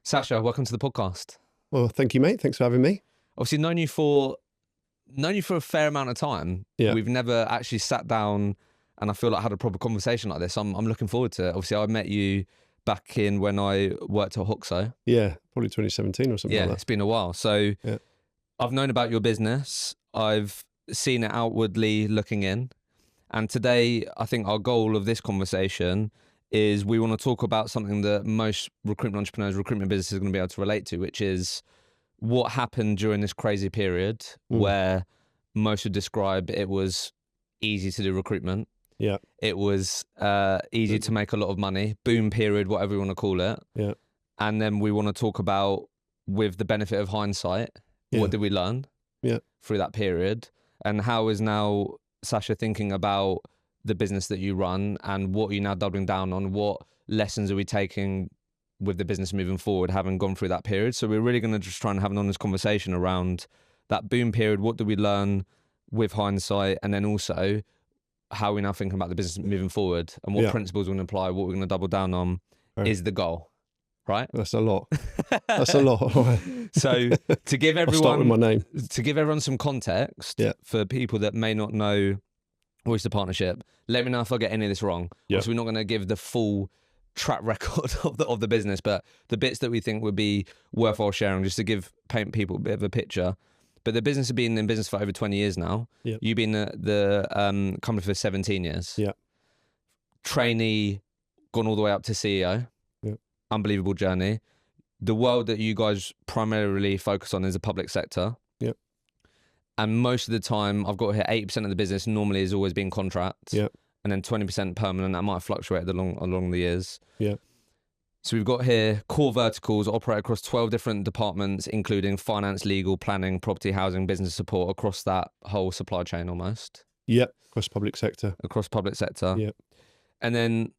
Sasha, welcome to the podcast. Well, thank you, mate. Thanks for having me. Obviously, known you for a fair amount of time. Yeah. We've never actually sat down and I feel like had a proper conversation like this. I'm looking forward to it. Obviously, I met you back in when I worked at Hoxo. Yeah, probably 2017 or something like that. It's been a while. So I've known about your business. I've seen it outwardly looking in. And today, I think our goal of this conversation is we want to talk about something that most recruitment entrepreneurs, recruitment businesses are going to be able to relate to, which is what happened during this crazy period where most would describe it was easy to do recruitment. Yeah. It was easy to make a lot of money, boom period, whatever you want to call it. Yeah. And then we want to talk about, with the benefit of hindsight, what did we learn through that period? And how is now Sasha thinking about the business that you run and what are you now doubling down on? What lessons are we taking with the business moving forward, having gone through that period? So we're really going to just try and have an honest conversation around that boom period. What did we learn with hindsight? And then also how are we now thinking about the business moving forward and what principles we're going to apply, what we're going to double down on is the goal, right? That's a lot. That's a lot. So to give everyone, I'll start with my name. To give everyone some context for people that may not know Oyster Partnership, let me know if I get any of this wrong. So we're not going to give the full track record of the business, but the bits that we think would be worthwhile sharing, just to paint people a bit of a picture. But the business has been in business for over 20 years now. You've been the company for 17 years. Trainee, gone all the way up to CEO. Unbelievable journey. The world that you guys primarily focus on is the public sector. And most of the time, I've got here 80% of the business normally has always been contract. And then 20% permanent. That might have fluctuated along the years. So we've got here core verticals operate across 12 different departments, including finance, legal, planning, property, housing, business support, across that whole supply chain almost. Across public sector. Across public sector. And then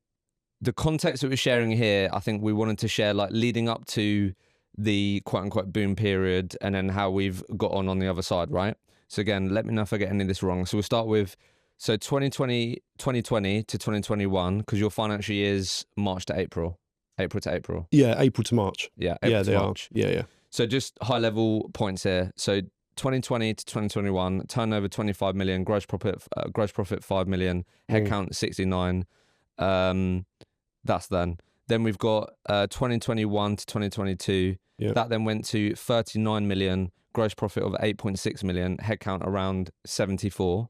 the context that we're sharing here, I think we wanted to share like leading up to the quote unquote boom period and then how we've got on the other side, right? So again, let me know if I get any of this wrong. So we'll start with, 2020 to 2021, because your financial year is March to April. April to April. Yeah, April to March. April to March. Yeah. So just high level points here. So 2020 to 2021, turnover 25 million, gross profit 5 million, headcount 69. That's then. Then we've got 2021 to 2022. That then went to 39 million, gross profit of 8.6 million, headcount around 74.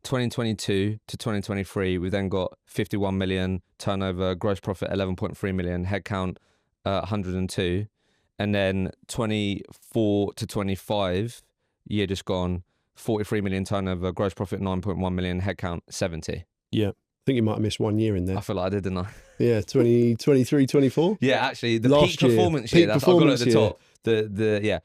2022 to 2023, we then got 51 million, turnover, gross profit 11.3 million, headcount 102. And then 24 to 25, year just gone, 43 million turnover, gross profit 9.1 million, headcount 70. I think you might have missed 1 year in there. I feel like I did, didn't I? 2023, 24? Yeah, actually, the peak performance year, that's what I got at the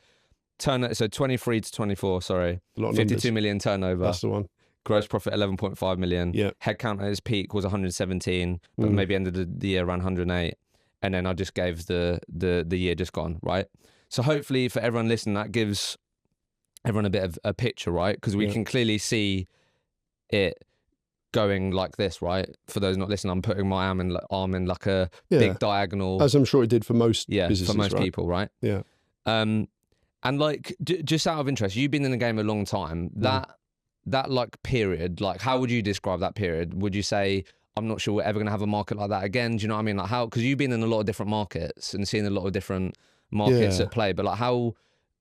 top. So 23 to 24, sorry. 52 million turnover. That's the one. Gross profit 11.5 million. Headcount at its peak was 117, but maybe ended the year around 108. And then I just gave the year just gone, right? So hopefully for everyone listening, that gives everyone a bit of a picture, right? Because we can clearly see it going like this, right? For those not listening, I'm putting my arm in like a big diagonal. As I'm sure it did for most businesses, for most people, right? And like, just out of interest, you've been in the game a long time. That like period, like how would you describe that period? Would you say, I'm not sure we're ever going to have a market like that again? Do you know what I mean? Like how, because you've been in a lot of different markets and seen a lot of different markets at play, but like how,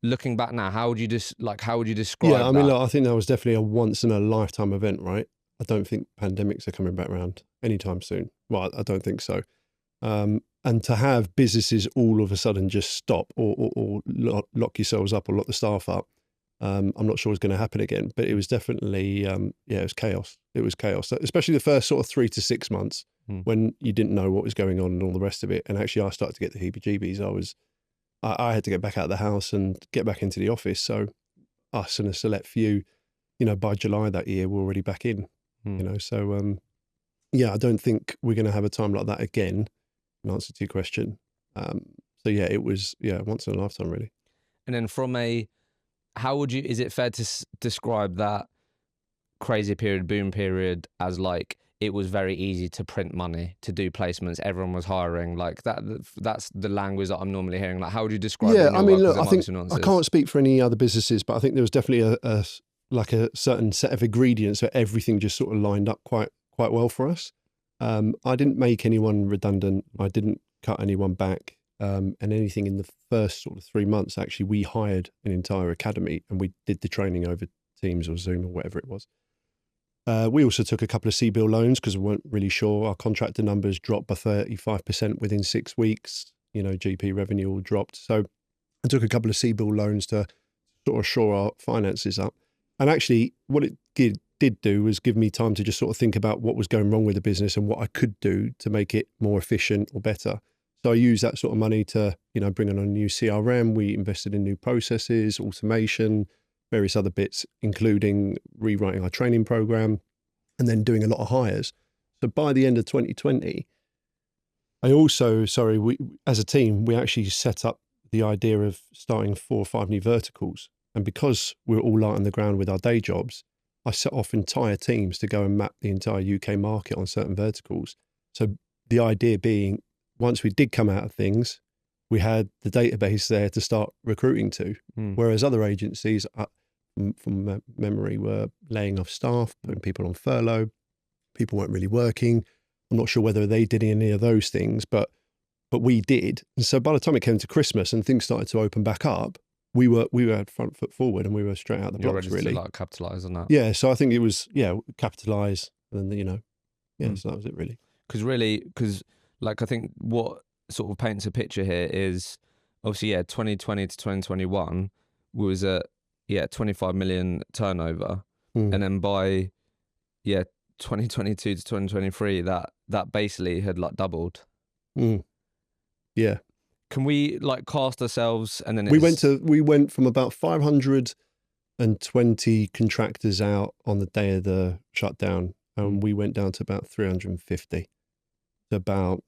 looking back now, how would you describe I mean, I think that was definitely a once in a lifetime event, right? I don't think pandemics are coming back around anytime soon. Well, I don't think so. And to have businesses all of a sudden just stop or lock yourselves up or lock the staff up, I'm not sure it's going to happen again, but it was definitely, it was chaos. It was chaos, especially the first sort of 3 to 6 months when you didn't know what was going on and all the rest of it. And actually I started to get the heebie-jeebies. I had to get back out of the house and get back into the office. So us and a select few, by July that year, we're already back in, so I don't think we're going to have a time like that again, in answer to your question. It was, once in a lifetime really. And then is it fair to describe that crazy period, boom period, as like it was very easy to print money, to do placements. Everyone was hiring. Like that's the language that I'm normally hearing. Like, how would you describe it in your work? Look, I think I can't speak for any other businesses, but I think there was definitely a certain set of ingredients where everything just sort of lined up quite well for us. I didn't make anyone redundant. I didn't cut anyone back. And anything in the first sort of 3 months, actually, we hired an entire academy and we did the training over Teams or Zoom or whatever it was. We also took a couple of CBIL loans because we weren't really sure. Our contractor numbers dropped by 35% within 6 weeks. GP revenue all dropped. So I took a couple of CBIL loans to sort of shore our finances up. And actually, what it did do was give me time to just sort of think about what was going wrong with the business and what I could do to make it more efficient or better. So I used that sort of money to, bring on a new CRM. We invested in new processes, automation, various other bits, including rewriting our training program and then doing a lot of hires. So by the end of 2020, we as a team, we actually set up the idea of starting 4 or 5 new verticals. And because we're all light on the ground with our day jobs, I set off entire teams to go and map the entire UK market on certain verticals. So the idea being, once we did come out of things, we had the database there to start recruiting to, whereas other agencies, from memory, were laying off staff, putting people on furlough. People weren't really working. I'm not sure whether they did any of those things, but we did. And so by the time it came to Christmas and things started to open back up, we were at front foot forward and we were straight out the blocks, really. To capitalise on that. Yeah, so I think it was, capitalise and so that was it, really. Because I think what sort of paints a picture here is obviously, 2020 to 2021 was at 25 million turnover. And then by 2022 to 2023, that basically had doubled. Yeah. Can we cast ourselves and then we went from about 520 contractors out on the day of the shutdown, and we went down to about 350, to about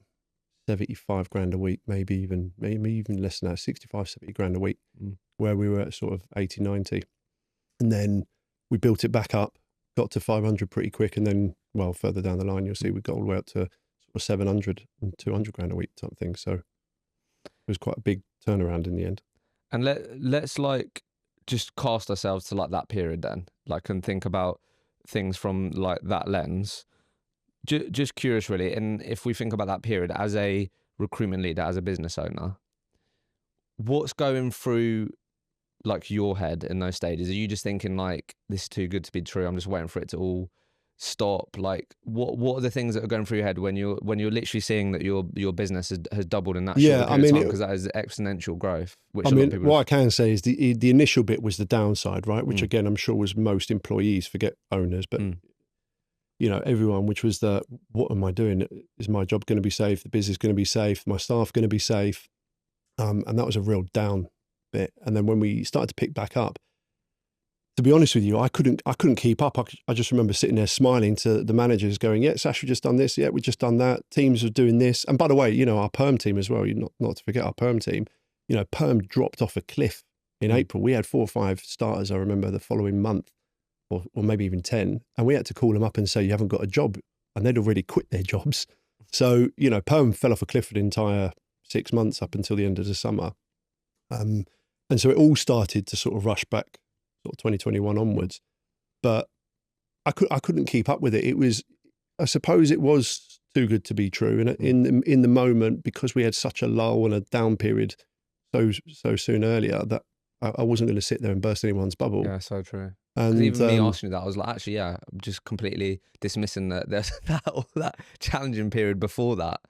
75 grand a week, maybe even less than that, 65, 70 grand a week, where we were at sort of 80, 90. And then we built it back up, got to 500 pretty quick. And then, further down the line, you'll see we got all the way up to sort of 700 and 200 grand a week type thing. So it was quite a big turnaround in the end. And let's just cast ourselves to that period then, and think about things from that lens. Just curious, really. And if we think about that period as a recruitment leader, as a business owner, what's going through your head in those stages? Are you just thinking this is too good to be true, I'm just waiting for it to all stop? What are the things that are going through your head when you're literally seeing that your business has doubled in that short period of time, because that is exponential growth, which what I can say is the initial bit was the downside, right, which again I'm sure was most employees, forget owners, but everyone, which was what am I doing? Is my job going to be safe? The business going to be safe? My staff going to be safe? And that was a real down bit. And then when we started to pick back up, to be honest with you, I couldn't keep up. I just remember sitting there smiling to the managers going, Sasha, we just done this. Yeah, we just done that. Teams are doing this. And by the way, our perm team as well, not to forget our perm team, perm dropped off a cliff in April. We had 4 or 5 starters, I remember, the following month. Or maybe even 10, and we had to call them up and say, you haven't got a job, and they'd already quit their jobs. So, perm fell off a cliff for the entire 6 months up until the end of the summer. And so it all started to sort of rush back sort of 2021 onwards. But I couldn't keep up with it. I suppose it was too good to be true. And in the moment, because we had such a lull and a down period so soon earlier, that I wasn't going to sit there and burst anyone's bubble. Yeah, so true. And even me asking you that, I was actually, I'm just completely dismissing that challenging period before that.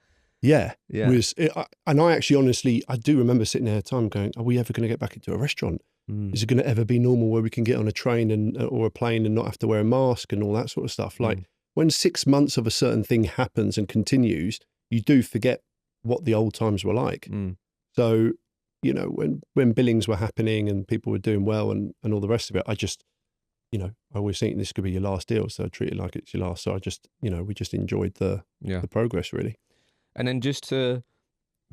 Yeah. And I actually, honestly, I do remember sitting there at the time going, are we ever going to get back into a restaurant? Is it going to ever be normal where we can get on a train or a plane and not have to wear a mask and all that sort of stuff? When 6 months of a certain thing happens and continues, you do forget what the old times were like. So, when billings were happening and people were doing well and all the rest of it, I just, I always think this could be your last deal, so I treat it like it's your last. So I just, we just enjoyed the progress, really. And then just to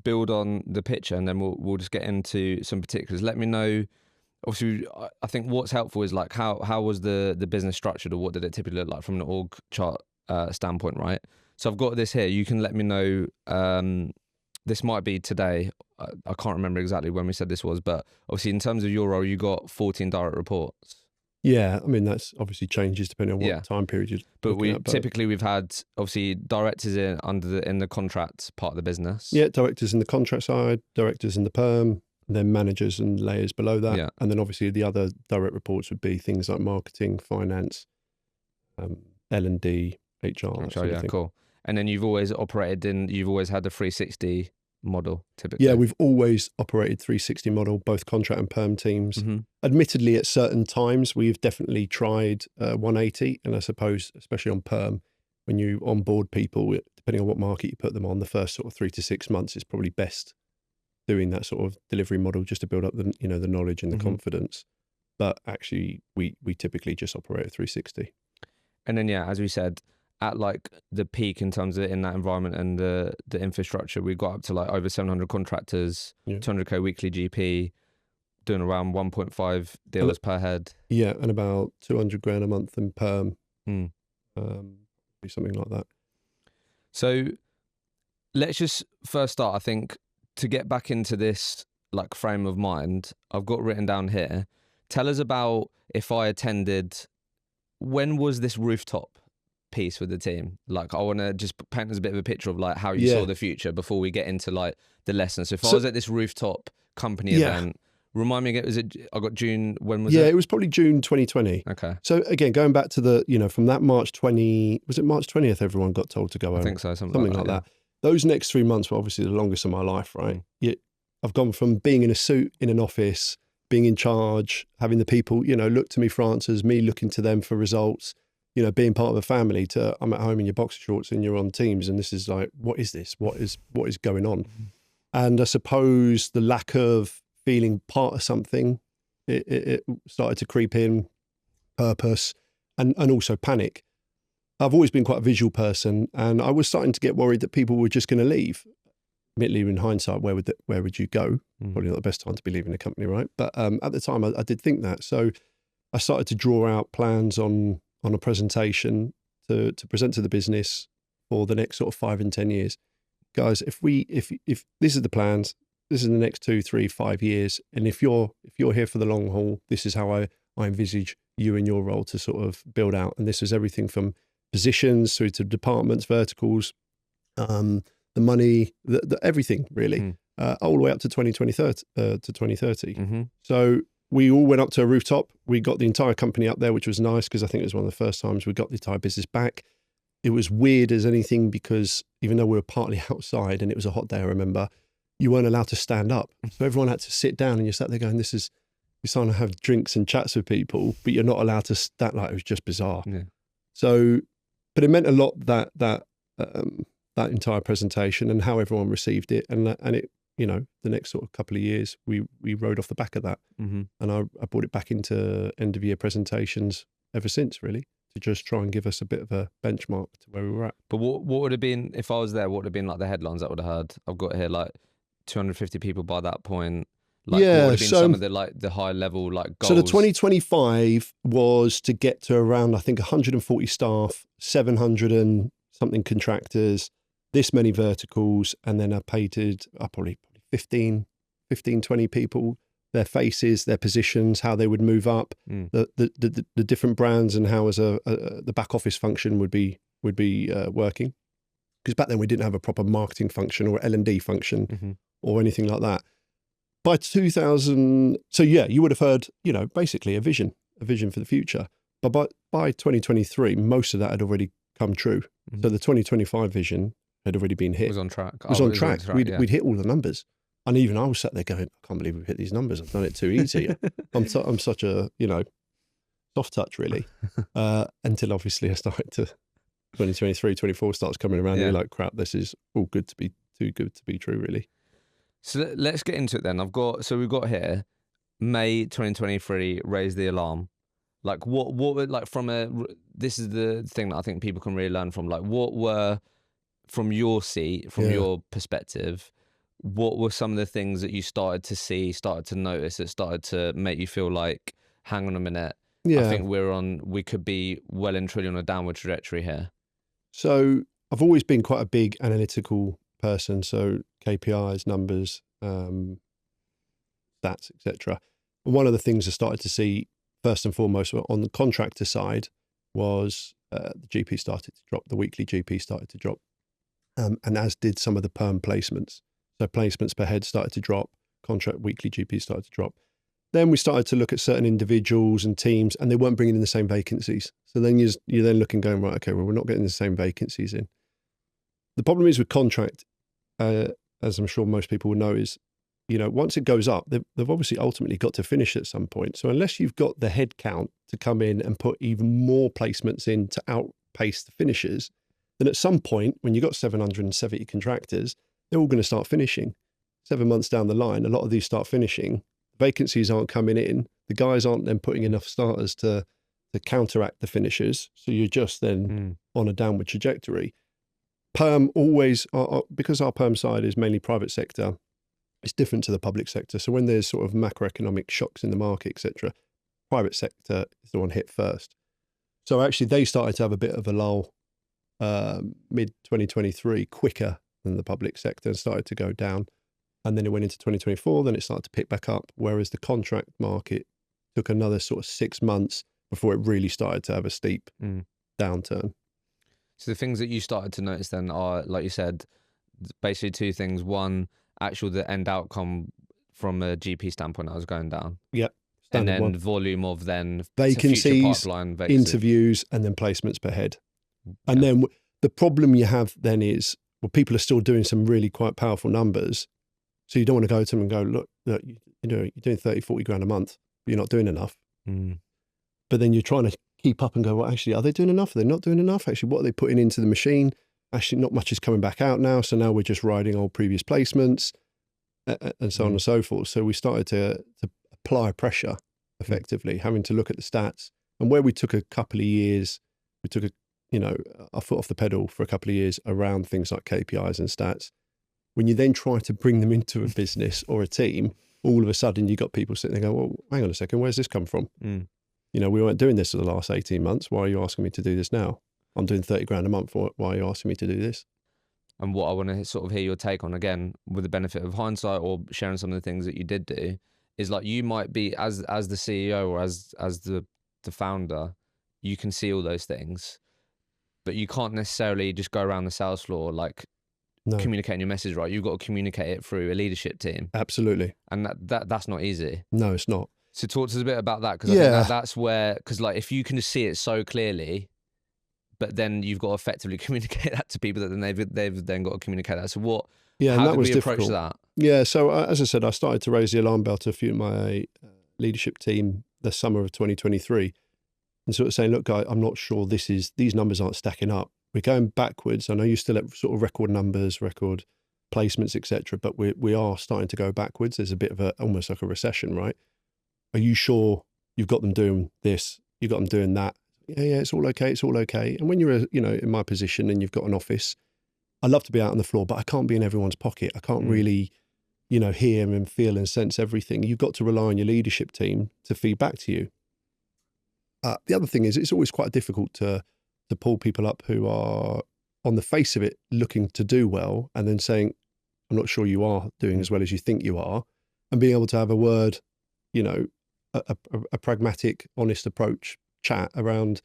build on the picture, and then we'll just get into some particulars. Let me know. Obviously, I think what's helpful is how was the business structured, or what did it typically look like from an org chart standpoint, right? So I've got this here. You can let me know. This might be today. I can't remember exactly when we said this was, but obviously in terms of your role, you got 14 direct reports. Yeah, I mean, that's obviously changes depending on what time period you're looking at. But typically we've had obviously directors in the contract part of the business. Yeah, directors in the contract side, directors in the perm, and then managers and layers below that. Yeah. And then obviously the other direct reports would be things like marketing, finance, L&D, HR. Yeah, cool. And then you've always had the 360 model typically. Yeah, we've always operated 360 model, both contract and perm teams. Mm-hmm. Admittedly, at certain times, we've definitely tried 180. And I suppose, especially on perm, when you onboard people, depending on what market you put them on, the first sort of 3 to 6 months is probably best doing that sort of delivery model just to build up the knowledge and the confidence. But actually, we typically just operate at 360. And then, yeah, as we said, at like the peak in terms of in that environment and the infrastructure, we got up to like over 700 contractors, 200k weekly GP, doing around 1.5 deals per head. Yeah, and about 200 grand a month in perm, something like that. So let's just first start, I think, to get back into this like frame of mind, I've got written down here, tell us about if I attended, when was this rooftop piece with the team? Like, I want to just paint us a bit of a picture of like how you saw the future before we get into like the lessons. So if I was at this rooftop company event, remind me again, I got June, when was it? Yeah, it was probably June 2020. Okay. So again, going back to the, from that March 20th, everyone got told to go home? I think so, something like that. Those next 3 months were obviously the longest of my life, right? I've gone from being in a suit in an office, being in charge, having the people, look to me for answers, me looking to them for results, being part of a family, to I'm at home in your boxer shorts and you're on Teams and this is like, what is this? What is going on? And I suppose the lack of feeling part of something, it started to creep in, purpose, and also panic. I've always been quite a visual person, and I was starting to get worried that people were just going to leave. Admittedly, in hindsight, where would you go? Probably not the best time to be leaving a company, right? But at the time, I did think that. So I started to draw out plans on a presentation to present to the business for the next sort of 5 and 10 years. Guys, if this is the plans, this is the next 2, 3, 5 years, and if you're here for the long haul, this is how I envisage you and your role to sort of build out. And this is everything from positions through to departments, verticals, the money, the everything really, all the way up to 2030. Mm-hmm. So we all went up to a rooftop. We got the entire company up there, which was nice because I think it was one of the first times we got the entire business back. It was weird as anything because even though we were partly outside and it was a hot day, I remember, you weren't allowed to stand up. So everyone had to sit down and you sat there going, you're starting to have drinks and chats with people, but you're not allowed to stand. Like, it was just bizarre. Yeah. So, but it meant a lot that entire presentation and how everyone received it. And it, the next sort of couple of years, we rode off the back of that. Mm-hmm. And I brought it back into end of year presentations ever since, really, to just try and give us a bit of a benchmark to where we were at. But what would have been, if I was there, what would have been like the headlines that would have heard? I've got here like 250 people by that point. Like, what would have been some of the high level like goals? So the 2025 was to get to around, I think, 140 staff, 700 and something contractors, this many verticals, and then I painted probably 15, 20 people, their faces, their positions, how they would move up, the different brands, and how as the back office function would be working. Because back then we didn't have a proper marketing function or L&D function or anything like that. By 2000, so yeah, you would have heard, basically a vision for the future. But by 2023, most of that had already come true. So the 2025 vision had already been hit. It was on track. We'd hit all the numbers. And even I was sat there going, I can't believe we've hit these numbers. I've done it too easy. I'm such a, soft touch really. Until obviously I started to, 2023, 24 starts coming around and you're like, crap, this is all good to be too good to be true really. So let's get into it then. We've got here, May 2023, raise the alarm. Like what like this is the thing that I think people can really learn from. Like, what were, from your seat, from your perspective, what were some of the things that you started to see, started to notice, that started to make you feel like, hang on a minute, I think we could be well and truly on a downward trajectory here? So I've always been quite a big analytical person. So KPIs, numbers, stats, etc. And one of the things I started to see first and foremost on the contractor side was the GP started to drop, the weekly GP started to drop, and as did some of the perm placements. So placements per head started to drop, contract weekly GP started to drop. Then we started to look at certain individuals and teams, and they weren't bringing in the same vacancies. So then you're then looking, going, right, okay, well, we're not getting the same vacancies in. The problem is with contract, as I'm sure most people will know, is, once it goes up, they've obviously ultimately got to finish at some point. So unless you've got the headcount to come in and put even more placements in to outpace the finishers, then at some point, when you've got 770 contractors, they're all going to start finishing. 7 months down the line, a lot of these start finishing. Vacancies aren't coming in. The guys aren't then putting enough starters to counteract the finishers. So you're just then on a downward trajectory. Perm always, because our perm side is mainly private sector, it's different to the public sector. So when there's sort of macroeconomic shocks in the market, etc., private sector is the one hit first. So actually they started to have a bit of a lull mid-2023, quicker than the public sector, and started to go down. And then it went into 2024, then it started to pick back up, whereas the contract market took another sort of 6 months before it really started to have a steep downturn. So the things that you started to notice then are, like you said, basically two things. One, the end outcome from a GP standpoint, that was going down. Yep. And then volume of then vacancies, pipeline, interviews, and then placements per head. And then the problem you have then is, well, people are still doing some really quite powerful numbers. So you don't want to go to them and go, look, you're doing 30, 40 grand a month, but you're not doing enough. But then you're trying to keep up and go, well, actually, are they doing enough? Are they not doing enough? Actually, what are they putting into the machine? Actually, not much is coming back out now. So now we're just riding old previous placements and so on and so forth. So we started to apply pressure effectively, having to look at the stats. And where we took a couple of years, we took our foot off the pedal for a couple of years around things like KPIs and stats. When you then try to bring them into a business or a team, all of a sudden you got people sitting there going, well, hang on a second, where's this come from? We weren't doing this for the last 18 months. Why are you asking me to do this now? I'm doing 30 grand a month. Why are you asking me to do this? And what I want to sort of hear your take on, again, with the benefit of hindsight or sharing some of the things that you did do, is like you might be, as the CEO or as the founder, you can see all those things, but you can't necessarily just go around the sales floor communicating your message right. You've got to communicate it through a leadership team. Absolutely. And that's not easy. No, it's not. So talk to us a bit about that, because I think that's where, because like if you can just see it so clearly, but then you've got to effectively communicate that to people, that then they've then got to communicate that. So how did we approach that? Yeah, so as I said, I started to raise the alarm bell to a few of my leadership team the summer of 2023, and sort of saying, look, guys, I'm not sure these numbers aren't stacking up. We're going backwards. I know you're still at sort of record numbers, record placements, etc., but we are starting to go backwards. There's a bit of almost like a recession, right? Are you sure you've got them doing this? You've got them doing that? Yeah, it's all okay. It's all okay. And when you're, in my position and you've got an office, I love to be out on the floor, but I can't be in everyone's pocket. I can't really, hear and feel and sense everything. You've got to rely on your leadership team to feed back to you. The other thing is, it's always quite difficult to pull people up who are on the face of it looking to do well, and then saying, I'm not sure you are doing as well as you think you are, and being able to have a word, a pragmatic, honest approach chat around,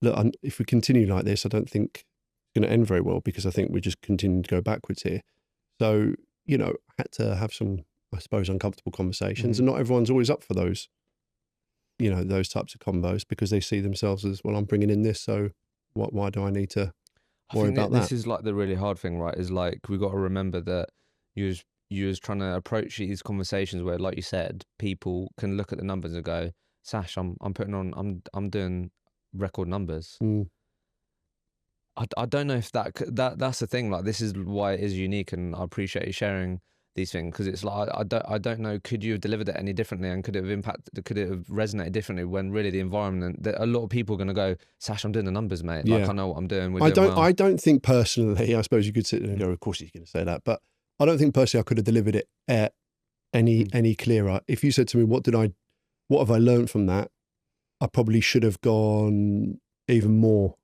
look, if we continue like this, I don't think it's going to end very well, because I think we're just continuing to go backwards here. So, I had to have some, I suppose, uncomfortable conversations, and not everyone's always up for those, those types of combos, because they see themselves as, well, I'm bringing in this, so why do I need to worry about that? This is like the really hard thing, right? Is like, we've got to remember that you was trying to approach these conversations where, like you said, people can look at the numbers and go, Sash, I'm I'm doing record numbers. I don't know if that's the thing. Like, this is why it is unique, and I appreciate you sharing these things, because it's like, I don't know, could you have delivered it any differently, and could it have resonated differently, when really the environment, that a lot of people are going to go, Sash, I'm doing the numbers, mate. Like, I know what I'm doing. I don't think personally, I suppose you could sit there and go, of course he's going to say that, but I don't think personally I could have delivered it any clearer. If you said to me, what have I learned from that? I probably should have gone even more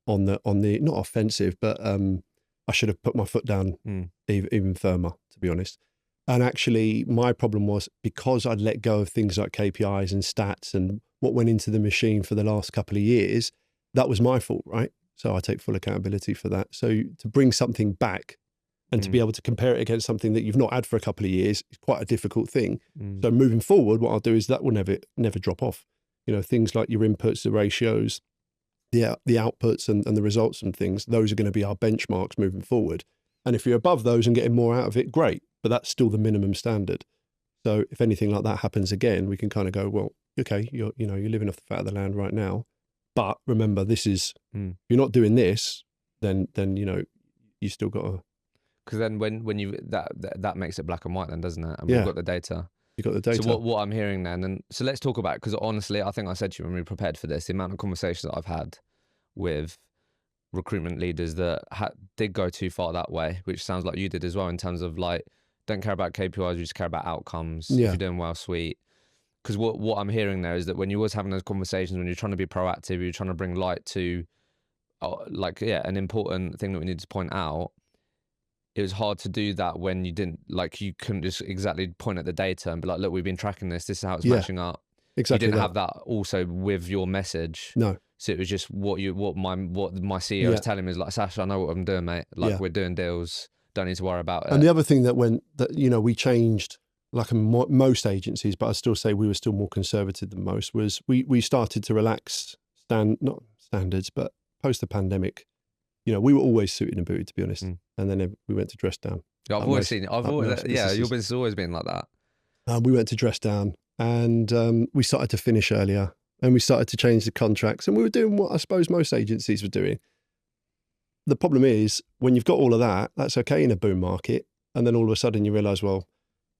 on the not offensive, but I should have put my foot down even firmer, to be honest. And actually, my problem was because I'd let go of things like KPIs and stats and what went into the machine for the last couple of years, that was my fault, right? So I take full accountability for that. So to bring something back and to be able to compare it against something that you've not had for a couple of years is quite a difficult thing. So moving forward, what I'll do is that will never drop off. You know, things like your inputs, the ratios, the outputs and the results and things, those are going to be our benchmarks moving forward. And if you're above those and getting more out of it, great. But that's still the minimum standard. So if anything like that happens again, we can kind of go, well, okay, you're living off the fat of the land right now. But remember, this is, you're not doing this, then you still got to. Because then when you, that makes it black and white then, doesn't it? And we've got the data. You got the data. So what I'm hearing then, and so let's talk about, because honestly, I think I said to you when we prepared for this, the amount of conversations that I've had with recruitment leaders that did go too far that way, which sounds like you did as well, in terms of like, don't care about KPIs, you just care about outcomes. If you're doing well, sweet. Because what I'm hearing there is that when you was having those conversations, when you're trying to be proactive, you're trying to bring light to an important thing that we need to point out, it was hard to do that when you couldn't just exactly point at the data and be like, look, we've been tracking this is how it's matching up. Exactly. You didn't have that also with your message. No. So it was just what my CEO is telling me is like, Sasha, I know what I'm doing, mate. Like we're doing deals, don't need to worry about it. And the other thing that we changed, like in most agencies, but I still say we were still more conservative than most, was we started to relax not standards, but post the pandemic, we were always suited and booted, to be honest. And then we went to dress down. Yeah, I've always seen it. Your business has always been like that. We went to dress down and we started to finish earlier and we started to change the contracts and we were doing what I suppose most agencies were doing. The problem is when you've got all of that, that's okay in a boom market. And then all of a sudden you realize, well,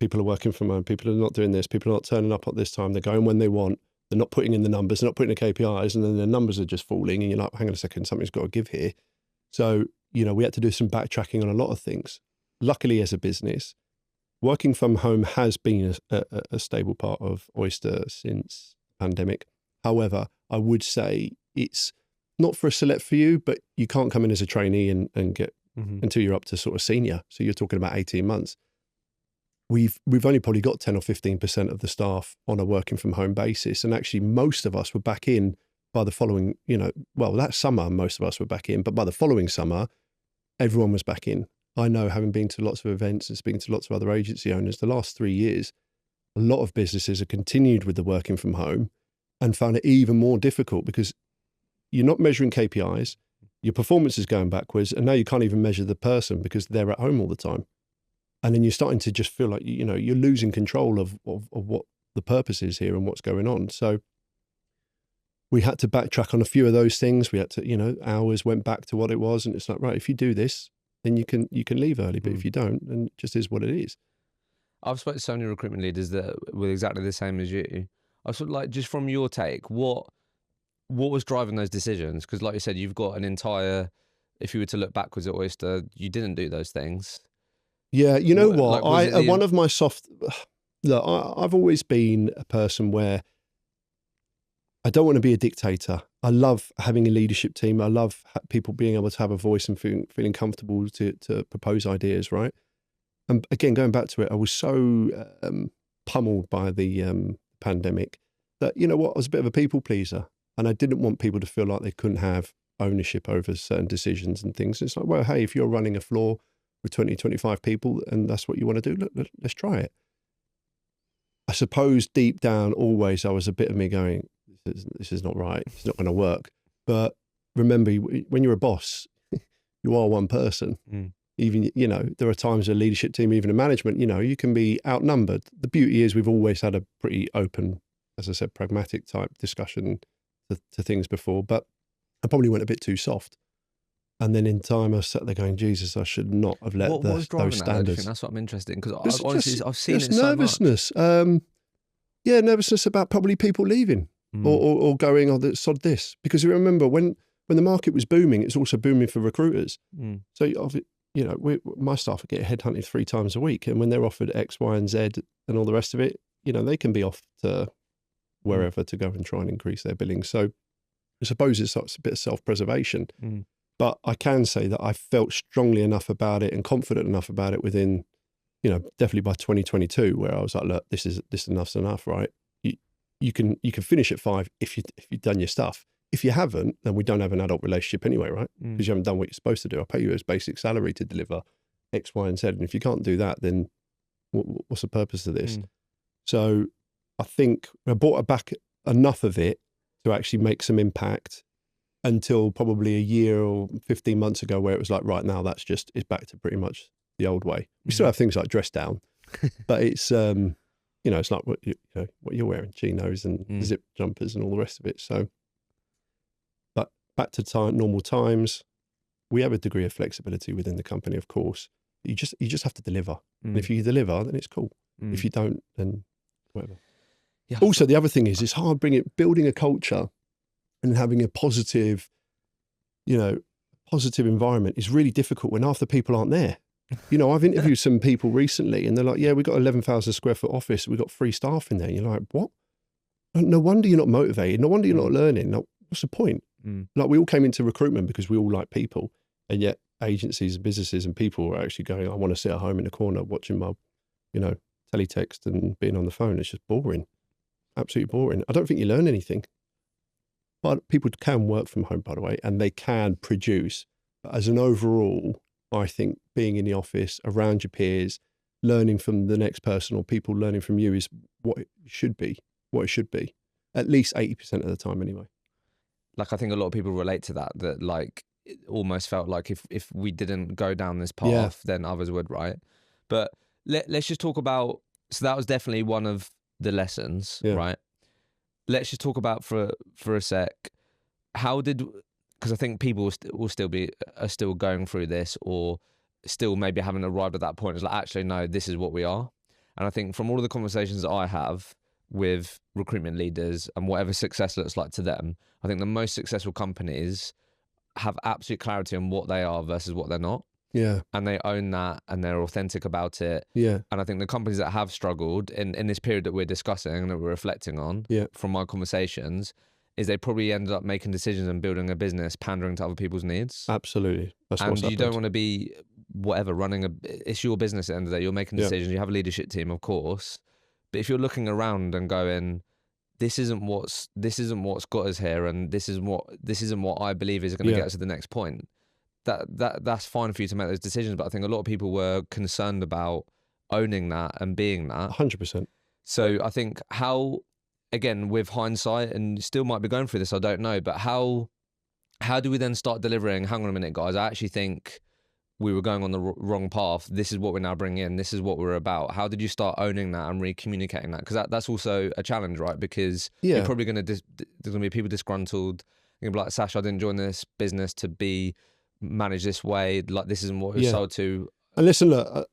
people are working from home, people are not doing this, people are not turning up at this time, they're going when they want, they're not putting in the numbers, they're not putting the KPIs, and then the numbers are just falling and you're like, hang on a second, something's got to give here. So, we had to do some backtracking on a lot of things. Luckily, as a business, working from home has been a stable part of Oyster since the pandemic. However, I would say it's not for a select few, but you can't come in as a trainee and get until you're up to sort of senior. So you're talking about 18 months. We've only probably got 10 or 15% of the staff on a working from home basis. And actually most of us were back in by the following, that summer, most of us were back in, but by the following summer, everyone was back in. I know, having been to lots of events and speaking to lots of other agency owners, the last 3 years, a lot of businesses have continued with the working from home and found it even more difficult because you're not measuring KPIs, your performance is going backwards, and now you can't even measure the person because they're at home all the time. And then you're starting to just feel like, you're losing control of what the purpose is here and what's going on. So we had to backtrack on a few of those things. We had to, hours went back to what it was. And it's like, right, if you do this, then you can leave early. But if you don't, then it just is what it is. I've spoken to so many recruitment leaders that were exactly the same as you. I was like, just from your take, what was driving those decisions? Because like you said, you've got an entire, if you were to look backwards at Oyster, you didn't do those things. Yeah, you know what? One of my look, I've always been a person where I don't want to be a dictator. I love having a leadership team. I love people being able to have a voice and feeling comfortable to propose ideas, right? And again, going back to it, I was so pummeled by the pandemic that, I was a bit of a people pleaser. And I didn't want people to feel like they couldn't have ownership over certain decisions and things. It's like, well, hey, if you're running a floor with 20, 25 people and that's what you want to do, look, let's try it. I suppose deep down, always, I was a bit of me going, this is not right. It's not going to work. But remember, when you're a boss, you are one person. Even, there are times a leadership team, even a management, you can be outnumbered. The beauty is we've always had a pretty open, as I said, pragmatic type discussion to things before, but I probably went a bit too soft. And then in time, I sat there going, Jesus, I should not have let those standards. That's what I'm interested in, because honestly, I've seen it nervousness. So much. Nervousness about probably people leaving or going, oh, sod this. Because you remember, when the market was booming, it's also booming for recruiters. So, my staff are getting headhunted 3 times a week. And when they're offered X, Y, and Z and all the rest of it, they can be off to wherever to go and try and increase their billing. So I suppose it's a bit of self-preservation. But I can say that I felt strongly enough about it and confident enough about it within, definitely by 2022, where I was like, look, this enough's enough, right? You can finish at 5 if you've done your stuff. If you haven't, then we don't have an adult relationship anyway, right? Because you haven't done what you're supposed to do. I pay you as basic salary to deliver X, Y, and Z. And if you can't do that, then what's the purpose of this? So I think I brought back enough of it to actually make some impact until probably a year or 15 months ago, where it was like, right now, it's back to pretty much the old way. We still have things like dress down, but it's, it's like what you're wearing, chinos and zip jumpers and all the rest of it. So, but back to normal times, we have a degree of flexibility within the company, of course. You just have to deliver. And if you deliver, then it's cool. If you don't, then whatever. Yeah. Also, the other thing is, it's hard building a culture and having a positive environment is really difficult when half the people aren't there. I've interviewed some people recently and they're like, yeah, we got 11,000 square foot office. We've got 3 staff in there. And you're like, what? No wonder you're not motivated. No wonder you're not learning. What's the point? Like, we all came into recruitment because we all like people, and yet agencies and businesses and people are actually going, I want to sit at home in the corner watching my, teletext and being on the phone. It's just boring. Absolutely boring. I don't think you learn anything. But people can work from home, by the way, and they can produce. But as an overall, I think being in the office, around your peers, learning from the next person or people learning from you is what it should be, at least 80% of the time anyway. Like, I think a lot of people relate to that like, it almost felt like if we didn't go down this path, then others would, right? But let's just talk about, so that was definitely one of the lessons, right? Let's just talk about for a sec, because I think people will still going through this, or still maybe haven't arrived at that point. It's like, actually, no, this is what we are. And I think from all of the conversations that I have with recruitment leaders and whatever success looks like to them, I think the most successful companies have absolute clarity on what they are versus what they're not. Yeah. And they own that and they're authentic about it. Yeah. And I think the companies that have struggled in this period that we're discussing and that we're reflecting on from my conversations is they probably ended up making decisions and building a business pandering to other people's needs. Absolutely. That's and you don't want to be it's your business at the end of the day. You're making decisions. You have a leadership team, of course. But if you're looking around and going, this isn't what's got us here, and this isn't what I believe is going to get us to the next point, that's fine for you to make those decisions. But I think a lot of people were concerned about owning that and being that. 100%. So I think again, with hindsight, and still might be going through this, I don't know, but how do we then start delivering? Hang on a minute, guys. I actually think we were going on the wrong path. This is what we're now bringing in. This is what we're about. How did you start owning that and re-communicating that? Because that's also a challenge, right? Because you're probably going to, there's going to be people disgruntled. You're going to be like, Sasha, I didn't join this business to be managed this way. Like, this isn't what we're sold to. And listen, look,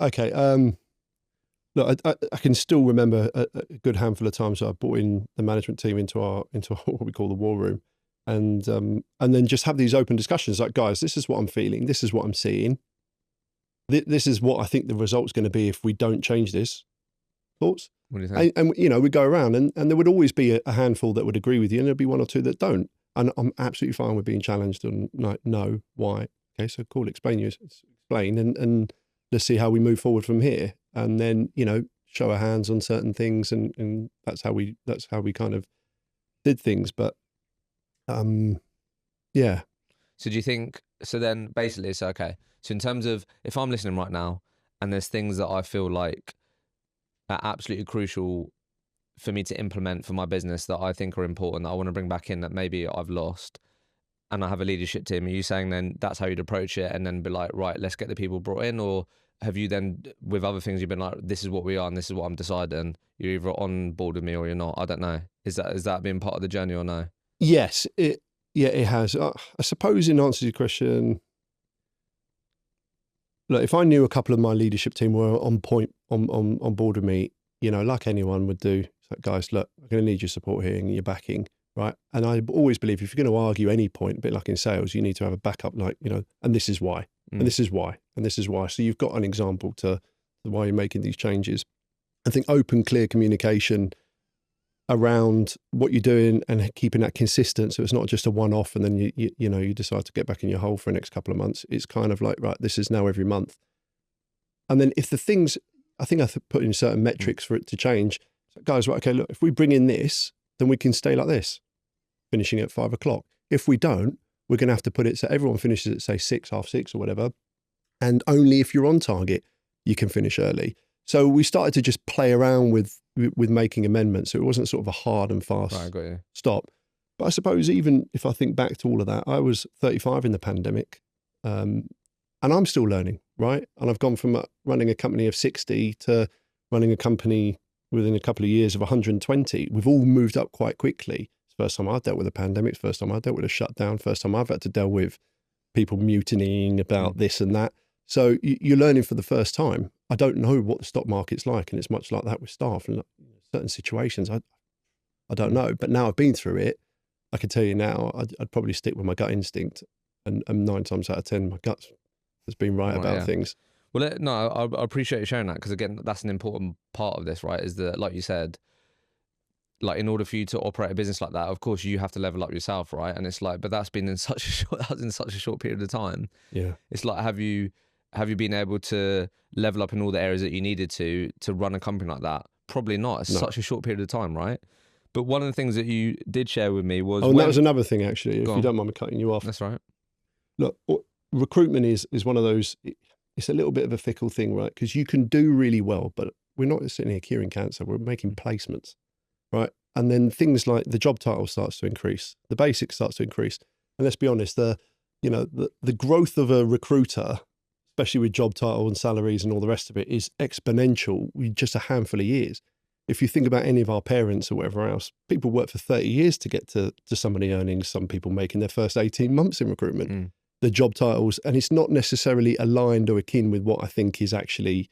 okay. Look, I can still remember a good handful of times that I brought in the management team into what we call the war room. And then just have these open discussions like, guys, this is what I'm feeling. This is what I'm seeing. This is what I think the result's going to be if we don't change this. Thoughts? What do you think? And we go around and there would always be a handful that would agree with you, and there'd be 1 or 2 that don't. And I'm absolutely fine with being challenged and like, no, why? Okay, so cool, explain, and let's see how we move forward from here. And then, show our hands on certain things, and that's how we kind of did things. But yeah. So do you think, so then basically it's okay. So in terms of, if I'm listening right now and there's things that I feel like are absolutely crucial for me to implement for my business that I think are important, that I want to bring back in, that maybe I've lost, and I have a leadership team, are you saying then that's how you'd approach it and then be like, right, let's get the people brought in? Or have you then, with other things, you've been like, this is what we are and this is what I'm deciding, you're either on board with me or you're not? I don't know. Is that been part of the journey or no? Yes, it has. I suppose in answer to your question, look, if I knew a couple of my leadership team were on point, on board with me, like anyone would do, it's like, guys, look, I'm going to need your support here and your backing, right? And I always believe if you're going to argue any point, a bit like in sales, you need to have a backup, like, and this is why, and this is why, and this is why. So you've got an example to why you're making these changes. I think open, clear communication around what you're doing and keeping that consistent. So it's not just a one-off and then you decide to get back in your hole for the next couple of months. It's kind of like, right, this is now every month. And then if the things, I think I put in certain metrics for it to change. So guys, right, okay, look, if we bring in this, then we can stay like this, finishing at 5 o'clock. If we don't, we're going to have to put it so everyone finishes at say 6, half 6 or whatever. And only if you're on target, you can finish early. So we started to just play around with making amendments. So it wasn't sort of a hard and fast stop. But I suppose even if I think back to all of that, I was 35 in the pandemic, and I'm still learning, right? And I've gone from running a company of 60 to running a company within a couple of years of 120. We've all moved up quite quickly. It's the first time I've dealt with a pandemic, first time I've dealt with a shutdown, first time I've had to deal with people mutinying about this and that. So you're learning for the first time. I don't know what the stock market's like, and it's much like that with staff and certain situations. I don't know, but now I've been through it. I can tell you now, I'd probably stick with my gut instinct, and 9 times out of 10, my gut has been right about things. Well, no, I appreciate you sharing that, because again, that's an important part of this, right? Is that, like you said, like in order for you to operate a business like that, of course you have to level up yourself, right? And it's like, but that's been in such a short period of time. Yeah, it's like, have you been able to level up in all the areas that you needed to run a company like that? Probably not. It's such a short period of time, right? But one of the things that you did share with me was... Oh, and that was another thing, actually, if you don't mind me cutting you off. That's right. Look, recruitment is one of those, it's a little bit of a fickle thing, right? Because you can do really well, but we're not sitting here curing cancer. We're making placements, right? And then things like the job title starts to increase. The basic starts to increase. And let's be honest, the growth of a recruiter, especially with job title and salaries and all the rest of it, is exponential with just a handful of years. If you think about any of our parents or whatever else, people work for 30 years to get to some of the earnings some people make in their first 18 months in recruitment. The job titles, and it's not necessarily aligned or akin with what I think is actually,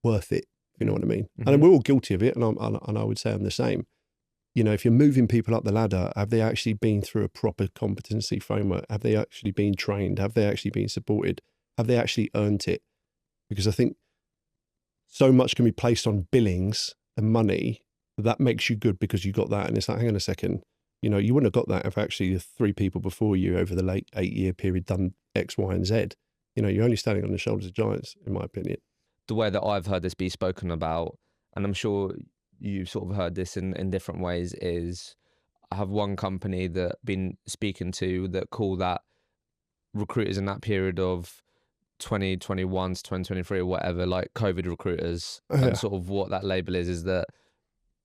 worth it, if you know what I mean. And we're all guilty of it, and I would say I'm the same. If you're moving people up the ladder, have they actually been through a proper competency framework? Have they actually been trained? Have they actually been supported? Have they actually earned it? Because I think so much can be placed on billings and money that makes you good because you got that. And it's like, hang on a second, you wouldn't have got that if actually the 3 people before you over the late 8-year period done X, Y, and Z. You're only standing on the shoulders of giants, in my opinion. The way that I've heard this be spoken about, and I'm sure you've sort of heard this in different ways, is I have one company that I've been speaking to that call that recruiters in that period of 2021 to 2023 or whatever, like COVID recruiters. And sort of what that label is that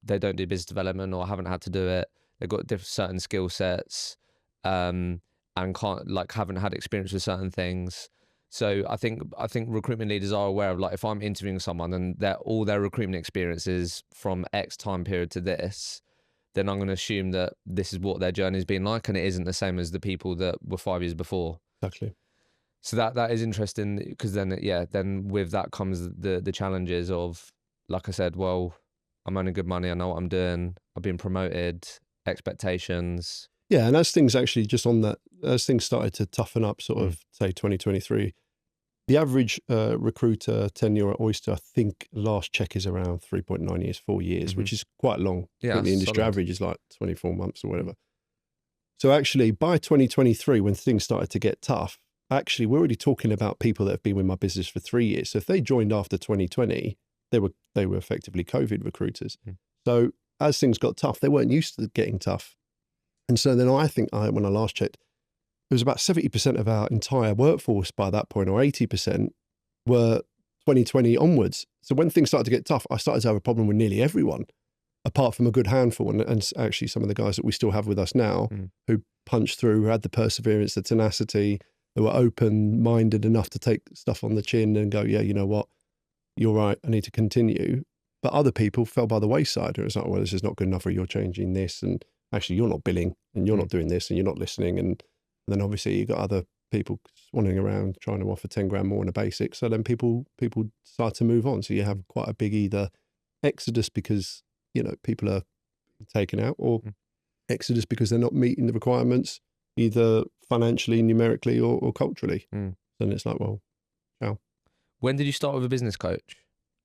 they don't do business development or haven't had to do it. They've got certain skill sets, and haven't had experience with certain things. So I think recruitment leaders are aware of, like, if I'm interviewing someone and all their recruitment experience is from X time period to this, then I'm going to assume that this is what their journey's been like, and it isn't the same as the people that were 5 years before. Exactly. So that is interesting, because then with that comes the challenges of, like I said, well, I'm earning good money, I know what I'm doing, I've been promoted, expectations. Yeah, and as things actually as things started to toughen up, sort of say 2023, the average recruiter tenure at Oyster, I think last check is around 3.9 years, 4 years, which is quite long. Yeah, I think the industry average is like 24 months or whatever. So actually by 2023, when things started to get tough, actually we're already talking about people that have been with my business for 3 years. So if they joined after 2020, they were effectively COVID recruiters. So as things got tough, they weren't used to getting tough. And so then I think when I last checked, it was about 70% of our entire workforce by that point, or 80% were 2020 onwards. So when things started to get tough, I started to have a problem with nearly everyone, apart from a good handful. And actually some of the guys that we still have with us now who punched through, who had the perseverance, the tenacity, who were open-minded enough to take stuff on the chin and go, yeah, you know what, you're right, I need to continue. But other people fell by the wayside. It was like, well, this is not good enough, or you're changing this, and actually you're not billing, and you're not doing this, and you're not listening. And then obviously you got other people swanning around trying to offer 10 grand more in a basic. So then people start to move on. So you have quite a big either exodus because, people are taken out, or exodus because they're not meeting the requirements, either financially, numerically, or culturally. Then it's like, well, ciao. When did you start with a business coach?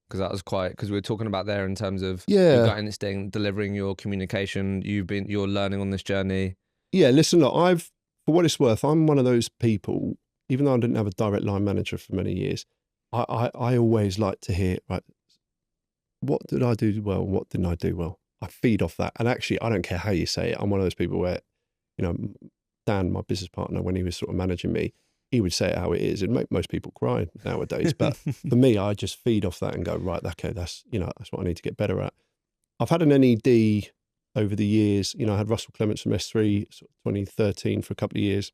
Because that was quite, because we were talking about there in terms of Yeah. your gut instinct, delivering your communication. You're learning on this journey. Yeah, listen, look, for what it's worth, I'm one of those people, even though I didn't have a direct line manager for many years, I always like to hear, right, what did I do well? What didn't I do well? I feed off that. And actually, I don't care how you say it. I'm one of those people where, you know, Dan, my business partner, when he was sort of managing me, he would say it how it is. It'd make most people cry nowadays. But for me, I just feed off that and go, right, okay, that's what I need to get better at. I've had an NED over the years. You know, I had Russell Clements from S3, sort of 2013 for a couple of years.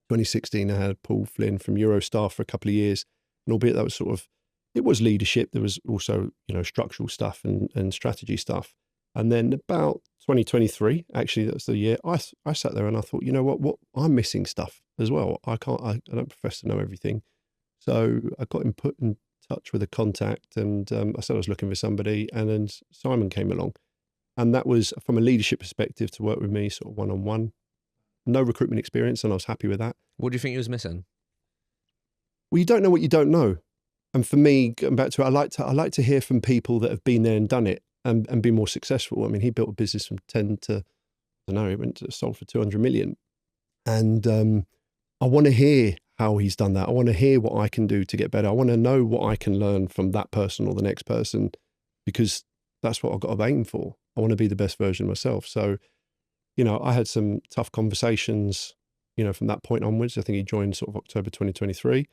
2016, I had Paul Flynn from Eurostar for a couple of years. And albeit that was sort of, it was leadership. There was also, you know, structural stuff and strategy stuff. And then about 2023, actually, that's the year, I sat there and I thought, you know what, I'm missing stuff as well. I don't profess to know everything. So I got put in touch with a contact, and I said I was looking for somebody, and then Simon came along. And that was from a leadership perspective to work with me sort of one-on-one. No recruitment experience, and I was happy with that. What do you think you was missing? Well, you don't know what you don't know. And for me, going back to it, I like to hear from people that have been there and done it and be more successful. I mean, he built a business from 10 to, I don't know, he went to sold for 200 million. And I want to hear how he's done that. I want to hear what I can do to get better. I want to know what I can learn from that person or the next person, because that's what I've got to aim for. I want to be the best version of myself. So, you know, I had some tough conversations, you know, from that point onwards. I think he joined sort of October 2023.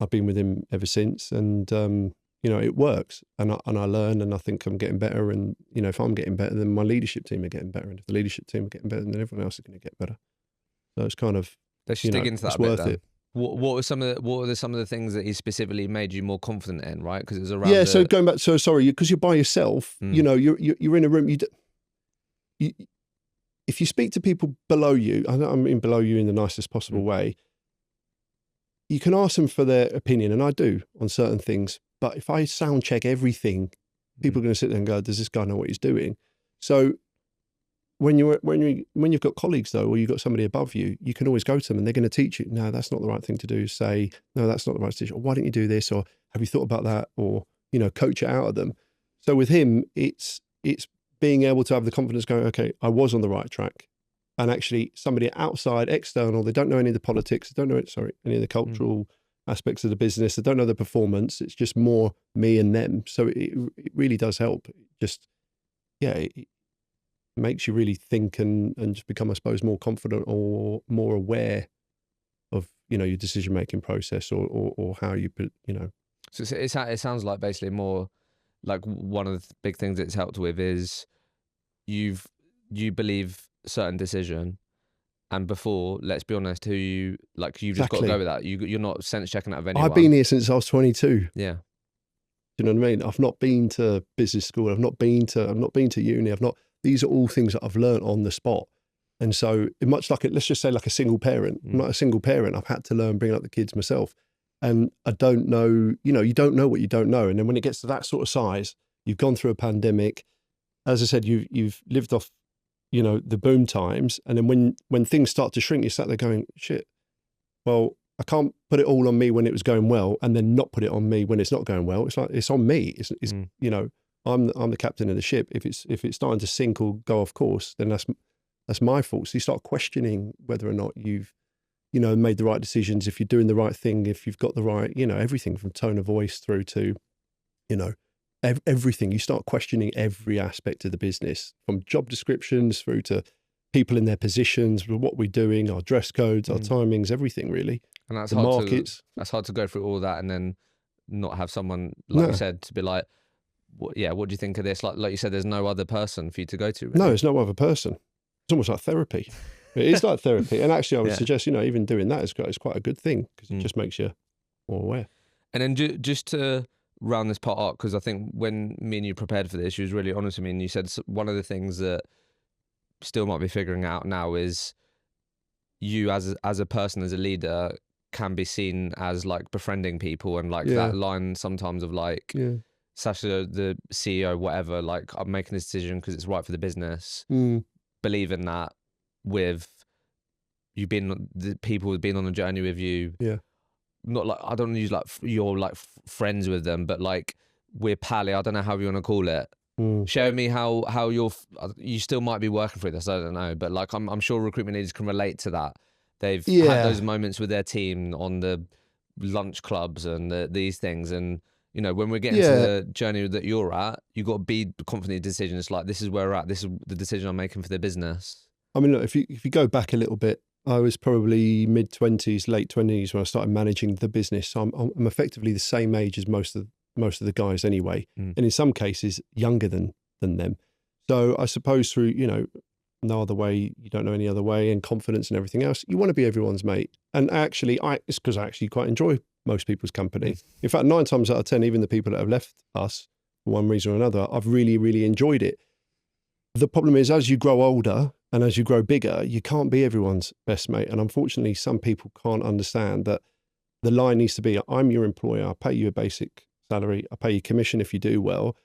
I've been with him ever since, and you know, it works, and I learn, and I think I'm getting better. And you know, if I'm getting better, then my leadership team are getting better, and if the leadership team are getting better, then everyone else is going to get better. So it's kind of, let's just dig into that. It's worth it. What were some of the things that he specifically made you more confident in, right? Because it was around. Yeah. So going back, so sorry, because you're by yourself. You know, you're in a room. If you speak to people below you, I mean below you in the nicest possible way, you can ask them for their opinion, and I do on certain things. But if I sound check everything, people are going to sit there and go, "Does this guy know what he's doing?" So when you've got colleagues though, or you've got somebody above you, you can always go to them, and they're going to teach you. No, that's not the right thing to do. Say, no, that's not the right decision. Or why don't you do this? Or have you thought about that? Or you know, coach it out of them. So with him, it's being able to have the confidence going, okay, I was on the right track. And actually somebody outside, external, they don't know any of the politics, they don't know any of the cultural aspects of the business, they don't know the performance. It's just more me and them. So it really does help. It makes you really think and just become, I suppose, more confident or more aware of, you know, your decision-making process or how you put, you know. So it sounds like basically more like one of the big things it's helped with is you believe certain decision, and before, let's be honest, you just got to go with that. You're not sense checking out of anyone. I've been here since I was 22. Yeah. Do you know what I mean? I've not been to business school. I've not been to uni. These are all things that I've learned on the spot. And so much like let's just say like a single parent. I'm not a single parent. I've had to learn bringing up the kids myself. And I don't know, you know, you don't know what you don't know. And then when it gets to that sort of size, you've gone through a pandemic. As I said, you've lived off, you know, the boom times. And then when things start to shrink, you sat there going, shit, well, I can't put it all on me when it was going well and then not put it on me when it's not going well. It's like, it's on me. It's you know, I'm the captain of the ship. If it's starting to sink or go off course, then that's my fault. So you start questioning whether or not you've, you know, made the right decisions, if you're doing the right thing, if you've got the right, you know, everything from tone of voice through to, you know, everything. You start questioning every aspect of the business, from job descriptions through to people in their positions, what we're doing, our dress codes, our timings, everything really. And that's the markets. That's hard to go through all that and then not have someone, like you said, to be like, what do you think of this? Like you said, there's no other person for you to go to. Really. No, there's no other person. It's almost like therapy. It is like therapy. And actually I would suggest, you know, even doing that is quite a good thing, because it just makes you more aware. And then just to round this part up, because I think when me and you prepared for this, you was really honest with me, and you said one of the things that still might be figuring out now is you as a person, as a leader, can be seen as like befriending people, and like that line sometimes of like, Sasha, the CEO, whatever, like, I'm making this decision because it's right for the business. Believe in that with you being the people who've been on a journey with you. Yeah. Not like, I don't use like you're like friends with them, but like we're pally, I don't know how you want to call it. Show me how you still might be working through this, I don't know, but like I'm sure recruitment leaders can relate to that. They've had those moments with their team on the lunch clubs and these things, and you know, when we're getting to the journey that you're at, you've got to be confident in the decision. It's like, this is where we're at, this is the decision I'm making for the business. I mean, look, if you go back a little bit, I was probably mid-20s, late 20s when I started managing the business. So I'm effectively the same age as most of the guys anyway, and in some cases younger than them. So I suppose through, you know, no other way, you don't know any other way, and confidence and everything else, you want to be everyone's mate. And actually, it's because I actually quite enjoy most people's company. In fact, 9 times out of 10, even the people that have left us for one reason or another, I've really, really enjoyed it. The problem is, as you grow older and as you grow bigger, you can't be everyone's best mate. And unfortunately, some people can't understand that the line needs to be, I'm your employer, I pay you a basic salary, I pay you commission if you do well,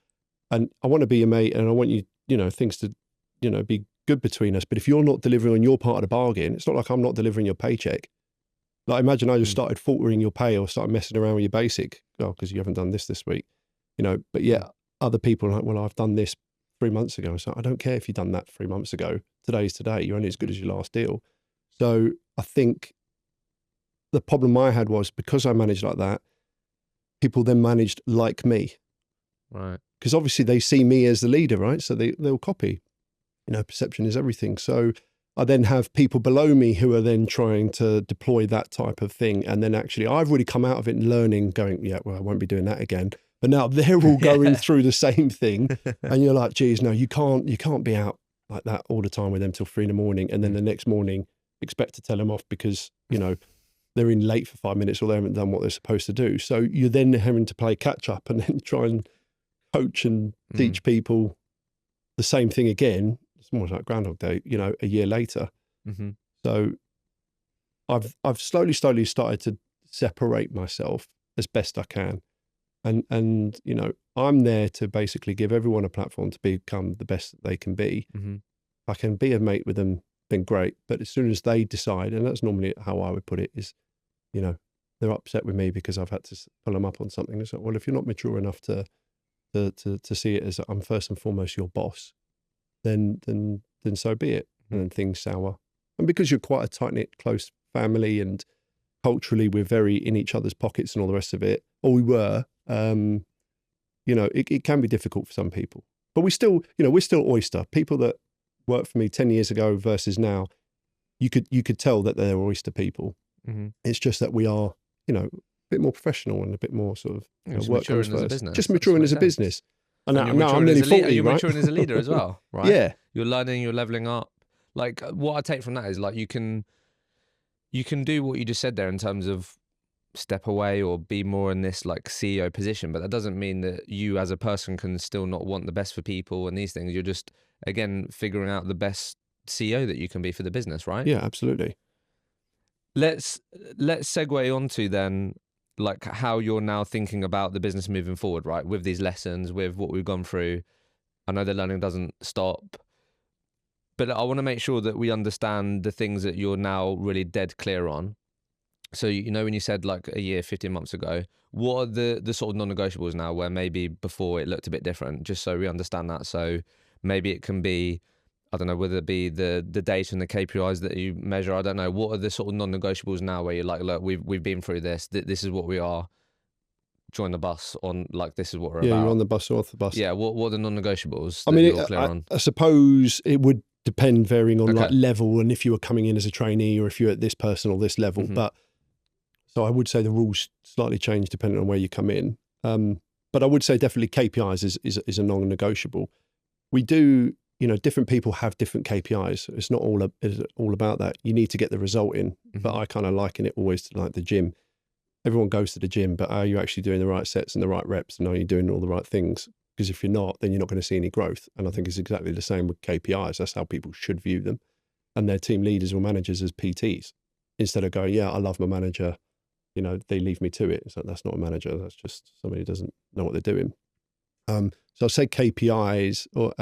and I want to be your mate, and I want you, you know, things to, you know, be good between us. But if you're not delivering on your part of the bargain, it's not like I'm not delivering your paycheck. Like, imagine I just started faltering your pay or started messing around with your basic, because you haven't done this week, you know. But yeah, other people are like, well, I've done this 3 months ago. So I don't care if you've done that 3 months ago. Today's today. You're only as good as your last deal. So I think the problem I had was, because I managed like that, people then managed like me. Right. Because obviously they see me as the leader, right? So they'll copy. You know, perception is everything. So I then have people below me who are then trying to deploy that type of thing. And then actually I've really come out of it and learning, going, yeah, well, I won't be doing that again. But now they're all going through the same thing. And you're like, geez, no, you can't be out like that all the time with them till 3 a.m. and then the next morning expect to tell them off because, you know, they're in late for 5 minutes or they haven't done what they're supposed to do. So you're then having to play catch up and then try and coach and teach people the same thing again. It's almost like Groundhog Day, you know, a year later. So I've slowly started to separate myself as best I can. And you know, I'm there to basically give everyone a platform to become the best that they can be. If I can be a mate with them, then great. But as soon as they decide, and that's normally how I would put it, is, you know, they're upset with me because I've had to pull them up on something. It's like, well, if you're not mature enough to see it as I'm first and foremost your boss, then so be it. And then things sour. And because you're quite a tight-knit, close family, and culturally we're very in each other's pockets and all the rest of it, or we were, you know, it can be difficult for some people. But we still, you know, we're still oyster. People that worked for me 10 years ago versus now, you could tell that they're oyster people. It's just that we are, you know, a bit more professional and a bit more sort of, you know, work comes first. Just maturing as a business. And now I'm nearly 40, you're right? maturing as a leader as well, right? Yeah. You're learning, you're leveling up. Like, what I take from that is, like, you can do what you just said there in terms of step away or be more in this like CEO position, but that doesn't mean that you as a person can still not want the best for people and these things. You're just, again, figuring out the best CEO that you can be for the business, right? Yeah, absolutely. Let's segue onto then, like, how you're now thinking about the business moving forward, right? With these lessons, with what we've gone through. I know the learning doesn't stop, but I want to make sure that we understand the things that you're now really dead clear on. So, you know, when you said like a year, 15 months ago, what are the sort of non-negotiables now where maybe before it looked a bit different, just so we understand that? So maybe it can be, I don't know, whether it be the data and the KPIs that you measure, I don't know. What are the sort of non-negotiables now where you're like, look, we've been through this, this is what we are, join the bus on, like, this is what we're about. Yeah, you're on the bus or off the bus. Yeah, what are the non-negotiables I mean, you're clear on? I suppose it would depend varying on like level, and if you were coming in as a trainee or if you're at this person or this level. But so I would say the rules slightly change depending on where you come in. But I would say definitely KPIs is a non-negotiable. We do, you know, different people have different KPIs. It's not all about that. You need to get the result in. But I kind of liken it always to like the gym. Everyone goes to the gym, but are you actually doing the right sets and the right reps, and are you doing all the right things? Because if you're not, then you're not going to see any growth. And I think it's exactly the same with KPIs. That's how people should view them. And their team leaders or managers as PTs, instead of going, yeah, I love my manager, you know, they leave me to it. It's like, that's not a manager. That's just somebody who doesn't know what they're doing. So I'll say KPIs or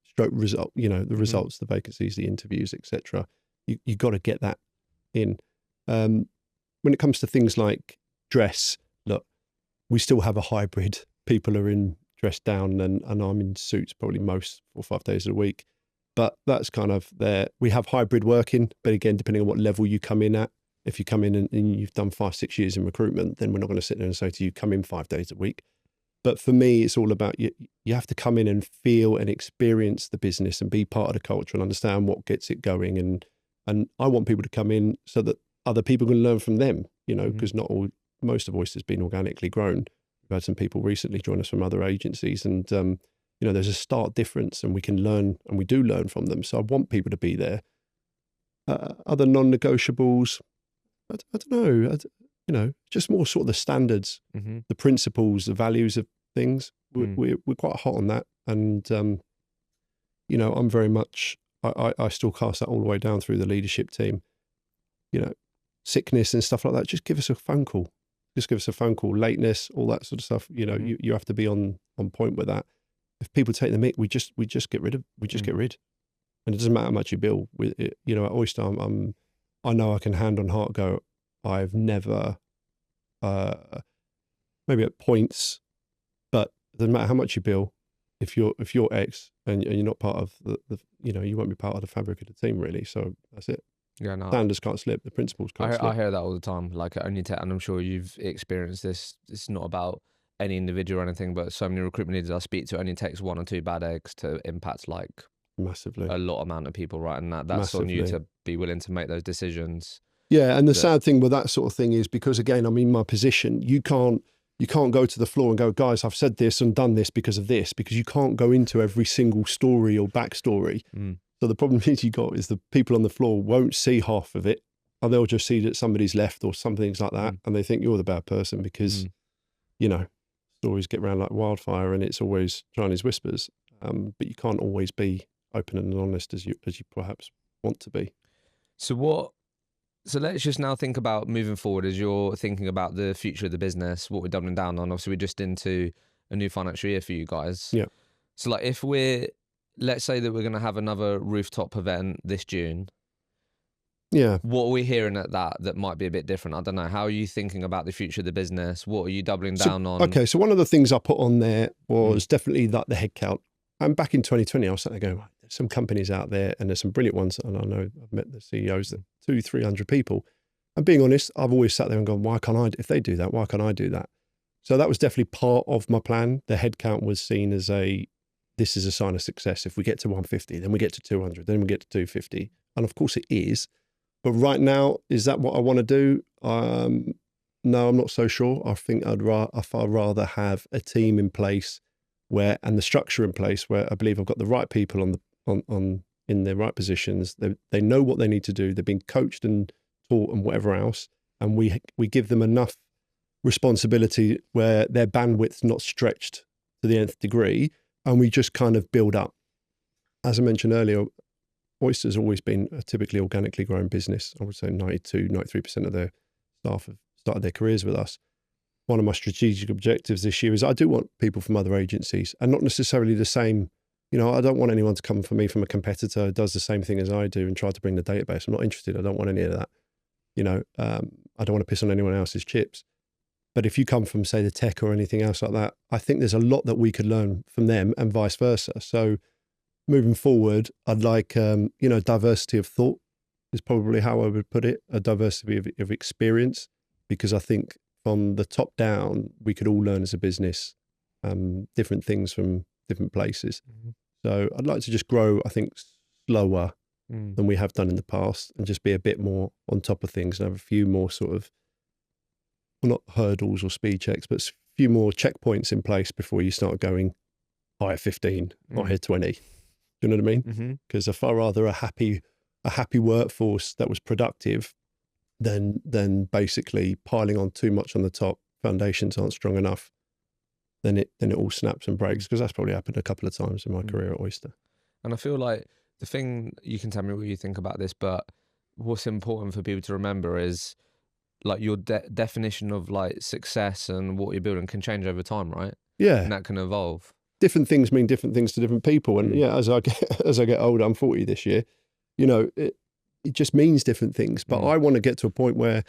stroke result, you know, the results, the vacancies, the interviews, etc. You got to get that in. When it comes to things like dress, look, we still have a hybrid. People are in dressed down, and I'm in suits probably most 4 or 5 days of the week. But that's kind of there. We have hybrid working, but again, depending on what level you come in at. If you come in and you've done 5-6 years in recruitment, then we're not going to sit there and say to you, come in 5 days a week. But for me, it's all about you have to come in and feel and experience the business and be part of the culture and understand what gets it going. And I want people to come in so that other people can learn from them, because most of Oyster's been organically grown. We've had some people recently join us from other agencies, and there's a stark difference, and we can learn, and we do learn from them. So I want people to be there. Other non-negotiables, I don't know, just more sort of the standards, the principles, the values of things. We're quite hot on that, and I'm very much. I still cast that all the way down through the leadership team. Sickness and stuff like that. Just give us a phone call. Lateness, all that sort of stuff. You have to be on point with that. If people take the mick, we just get rid. And it doesn't matter how much you bill. With it, at Oyster, I know I can hand on heart go. I've never, maybe at points, but it doesn't matter how much you bill. If you're X and you're not part of the you won't be part of the fabric of the team really. So that's it. Yeah, no. Standards can't slip. The principles can't slip. I hear that all the time. Like and I'm sure you've experienced this. It's not about any individual or anything, but so many recruitment leaders I speak to, it only takes 1 or 2 bad eggs to impact like massively a lot amount of people, right? And that's massively. On you to be willing to make those decisions. Yeah, and the sad thing with that sort of thing is because again, I'm in my position. You can't go to the floor and go, guys, I've said this and done this because of this, because you can't go into every single story or backstory. So the problem is the people on the floor won't see half of it, and they'll just see that somebody's left or some things like that, and they think you're the bad person because, stories get around like wildfire, and it's always Chinese whispers. But you can't always be open and honest as you perhaps want to be. So let's just now think about moving forward as you're thinking about the future of the business, what we're doubling down on. Obviously, we're just into a new financial year for you guys. Yeah. So like let's say that we're going to have another rooftop event this June. Yeah. What are we hearing at that might be a bit different? I don't know. How are you thinking about the future of the business? What are you doubling down on? Okay, so one of the things I put on there was definitely that the headcount. And back in 2020, I was sat there going, there's some companies out there and there's some brilliant ones. And I know I've met the CEOs that 200-300 people. And being honest, I've always sat there and gone, why can't I, if they do that, why can't I do that? So that was definitely part of my plan. The headcount was seen as this is a sign of success. If we get to 150, then we get to 200, then we get to 250. And of course it is. But right now, is that what I want to do? No, I'm not so sure. I think I'd far rather have a team in place and the structure in place where I believe I've got the right people in their right positions. They know what they need to do. They've been coached and taught and whatever else. And we give them enough responsibility where their bandwidth's not stretched to the nth degree. And we just kind of build up. As I mentioned earlier, Oyster's always been a typically organically grown business. I would say 93% of their staff have started their careers with us. One of my strategic objectives this year is I do want people from other agencies and not necessarily the same. I don't want anyone to come for me from a competitor who does the same thing as I do and try to bring the database. I'm not interested. I don't want any of that. I don't want to piss on anyone else's chips. But if you come from, say, the tech or anything else like that, I think there's a lot that we could learn from them and vice versa. So moving forward, I'd like, diversity of thought is probably how I would put it, a diversity of experience, because I think from the top down, we could all learn as a business different things from different places. So I'd like to just grow, I think, slower than we have done in the past and just be a bit more on top of things and have a few more sort of, well, not hurdles or speed checks, but a few more checkpoints in place before you start going, I hit 15, I hit 20. Do you know what I mean? Because I'd far rather a happy workforce that was productive than basically piling on too much on the top. Foundations aren't strong enough. Then it all snaps and breaks, because that's probably happened a couple of times in my career at Oyster. And I feel like the thing, you can tell me what you think about this, but what's important for people to remember is like your definition of like success and what you're building can change over time, right? Yeah. And that can evolve. Different things mean different things to different people. And yeah, as I get older, I'm 40 this year, it just means different things. But I want to get to a point where,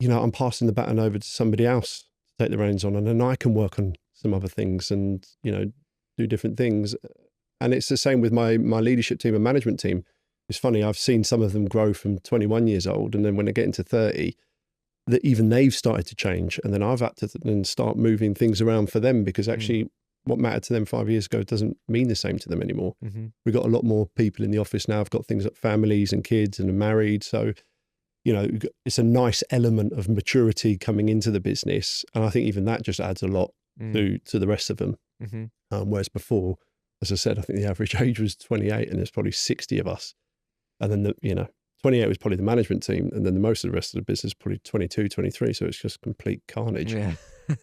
I'm passing the baton over to somebody else to take the reins on, and then I can work on some other things and, you know, do different things. And it's the same with my leadership team and management team. It's funny, I've seen some of them grow from 21 years old, and then when they get into 30, that even they've started to change. And then I've had to then start moving things around for them, because actually what mattered to them 5 years ago doesn't mean the same to them anymore. We've got a lot more people in the office now. I've got things like families and kids and are married. So, you know, it's a nice element of maturity coming into the business. And I think even that just adds a lot to the rest of them. Whereas before, as I said, I think the average age was 28 and there's probably 60 of us. And then, you know, 28 was probably the management team. And then most of the rest of the business, probably 22, 23. So it's just complete carnage. Yeah.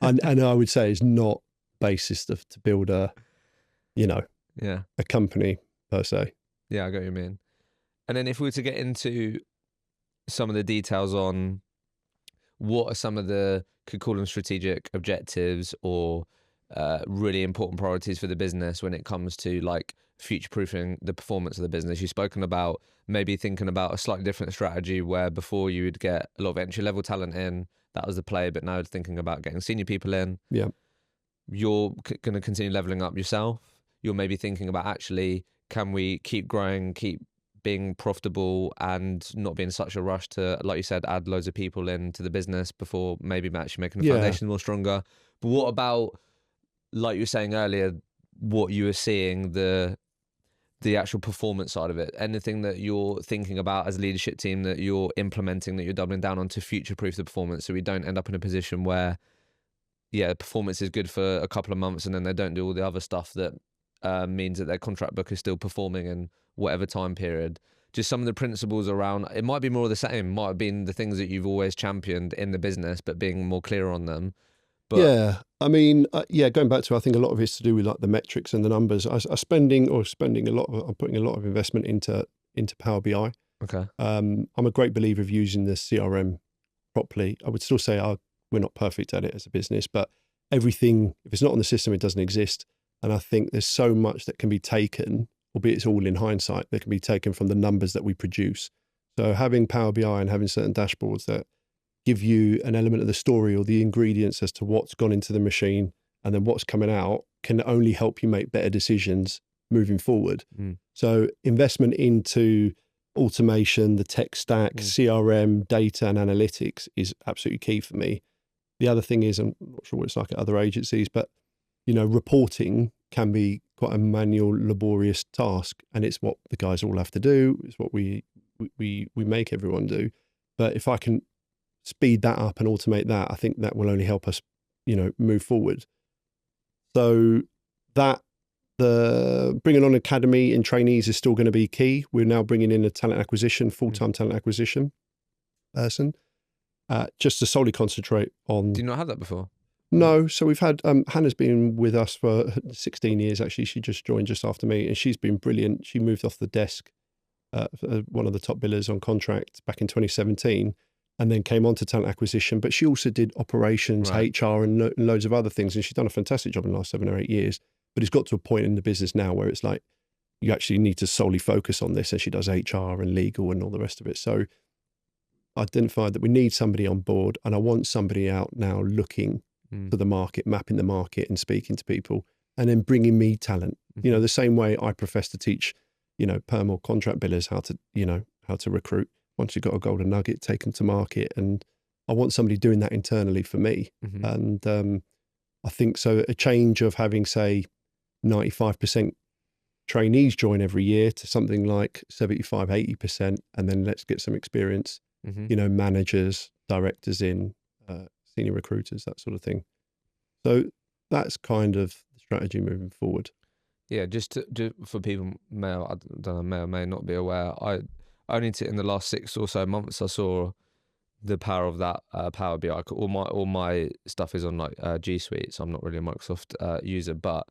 and I would say it's not basis to build a, you know, a company per se. Yeah, I get what you mean. And then if we were to get into some of the details on what are some of the, could call them strategic objectives or really important priorities for the business when it comes to like future-proofing the performance of the business. You've spoken about maybe thinking about a slightly different strategy where before you would get a lot of entry-level talent in, that was the play, but now thinking about getting senior people in. Yeah. You're going to continue leveling up yourself. You're maybe thinking about actually, can we keep growing, keep being profitable and not be in such a rush to, like you said, add loads of people into the business before maybe actually making the foundation more stronger. But what about, like you were saying earlier, what you were seeing, the actual performance side of it? Anything that you're thinking about as a leadership team that you're implementing, that you're doubling down on to future-proof the performance, so we don't end up in a position where, performance is good for a couple of months and then they don't do all the other stuff that means that their contract book is still performing in whatever time period. Just some of the principles around, it might be more of the same, might have been the things that you've always championed in the business, but being more clear on them. But yeah, I mean, going back to, I think a lot of it's to do with like the metrics and the numbers. I'm putting a lot of investment into Power BI. Okay. I'm a great believer of using the CRM properly. I would still say we're not perfect at it as a business, but everything, if it's not on the system, it doesn't exist. And I think there's so much that can be taken, albeit it's all in hindsight, that can be taken from the numbers that we produce. So having Power BI and having certain dashboards that give you an element of the story or the ingredients as to what's gone into the machine and then what's coming out can only help you make better decisions moving forward. So investment into automation, the tech stack, CRM, data and analytics is absolutely key for me. The other thing is, I'm not sure what it's like at other agencies, but you know, reporting can be quite a manual, laborious task, and it's what the guys all have to do. It's what we make everyone do. But if I can speed that up and automate that, I think that will only help us, you know, move forward. So that the bringing on academy and trainees is still going to be key. We're now bringing in a talent acquisition, full-time talent acquisition person, just to solely concentrate on. Do you not have that before? No. So we've had, Hannah's been with us for 16 years, actually. She just joined just after me and she's been brilliant. She moved off the desk, one of the top billers on contract back in 2017 and then came on to talent acquisition. But she also did operations, HR and loads of other things. And she's done a fantastic job in the last 7 or 8 years. But it's got to a point in the business now where it's like, you actually need to solely focus on this. And she does HR and legal and all the rest of it. So I identified that we need somebody on board and I want somebody out now looking to the market, mapping the market and speaking to people and then bringing me talent. You know, the same way I profess to teach, you know, perm or contract billers how to recruit. Once you've got a golden nugget, take them to market. And I want somebody doing that internally for me. And I think so a change of having, say, 95% trainees join every year to something like 75, 80%. And then let's get some experience, you know, managers, directors in, senior recruiters, that sort of thing. So that's kind of the strategy moving forward. Yeah, just for people may or may not be aware, I only in the last 6 or so months I saw the power of that Power BI. All my stuff is on like G Suite, so I'm not really a Microsoft user. But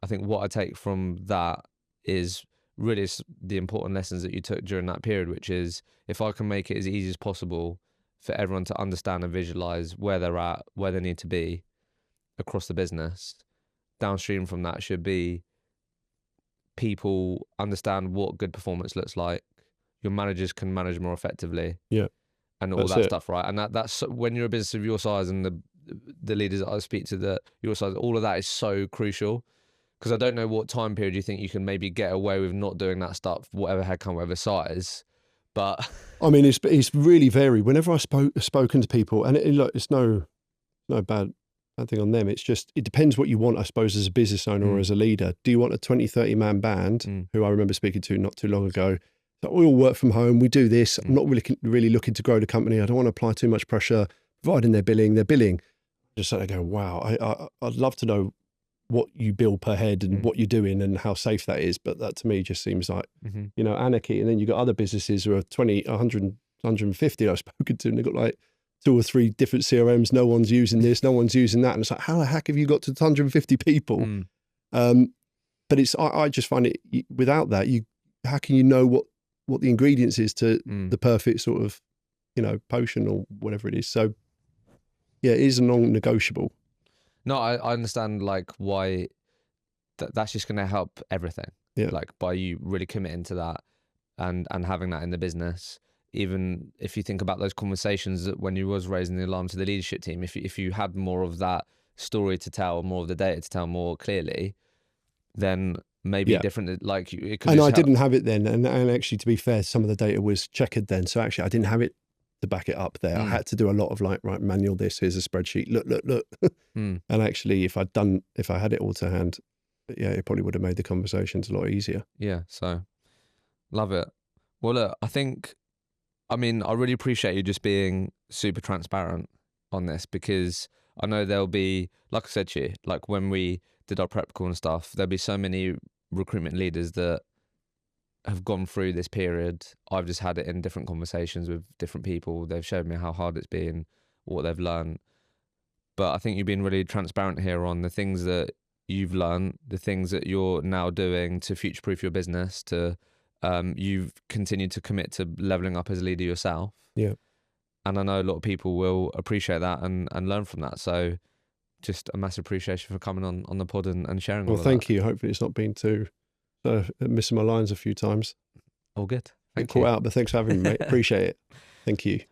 I think what I take from that is really the important lessons that you took during that period, which is if I can make it as easy as possible for everyone to understand and visualize where they're at, where they need to be across the business, downstream from that should be people understand what good performance looks like. Your managers can manage more effectively. Yeah. And all that stuff, right? And that's when you're a business of your size and the leaders that I speak to, that your side, all of that is so crucial. Because I don't know what time period you think you can maybe get away with not doing that stuff, whatever headcount, whatever size. But I mean, it's really varied. Whenever I've spoken to people, and look, it's no bad thing on them. It's just, it depends what you want, I suppose, as a business owner or as a leader. Do you want a 20, 30 man band, who I remember speaking to not too long ago, that we all work from home, we do this. I'm not really looking to grow the company. I don't want to apply too much pressure, providing they're billing. Just so they go, wow, I'd love to know what you bill per head and what you're doing and how safe that is. But that to me just seems like, anarchy. And then you've got other businesses who are 20, 100, 150 I've spoken to, and they've got like 2 or 3 different CRMs. No one's using this, no one's using that. And it's like, how the heck have you got to 150 people? But I just find it, without that, how can you know what the ingredients is to the perfect sort of, potion or whatever it is. So yeah, it is a non-negotiable. No, I understand like why that's just going to help everything. Yeah. Like by you really committing to that and having that in the business. Even if you think about those conversations that when you was raising the alarm to the leadership team, if you had more of that story to tell, more of the data to tell more clearly, then maybe different. Like it could. And I didn't have it then, and actually, to be fair, some of the data was checkered then. So actually, I didn't have it to back it up there. I had to do a lot of like, right, manual this, here's a spreadsheet, look. And actually, if I had it all to hand, it probably would have made the conversations a lot easier. Yeah, so love it. Well, look, I really appreciate you just being super transparent on this, because I know there'll be, like I said to you, like when we did our prep call and stuff, there'll be so many recruitment leaders that have gone through this period. I've just had it in different conversations with different people. They've showed me how hard it's been, what they've learned. But I think you've been really transparent here on the things that you've learned, the things that you're now doing to future-proof your business, to you've continued to commit to leveling up as a leader yourself. Yeah. And I know a lot of people will appreciate that and learn from that. So just a massive appreciation for coming on the pod and sharing all of that. Well, thank you. Hopefully it's not been too missing my lines a few times. All good. Thank you. Caught out, but thanks for having me, mate. Appreciate it. Thank you.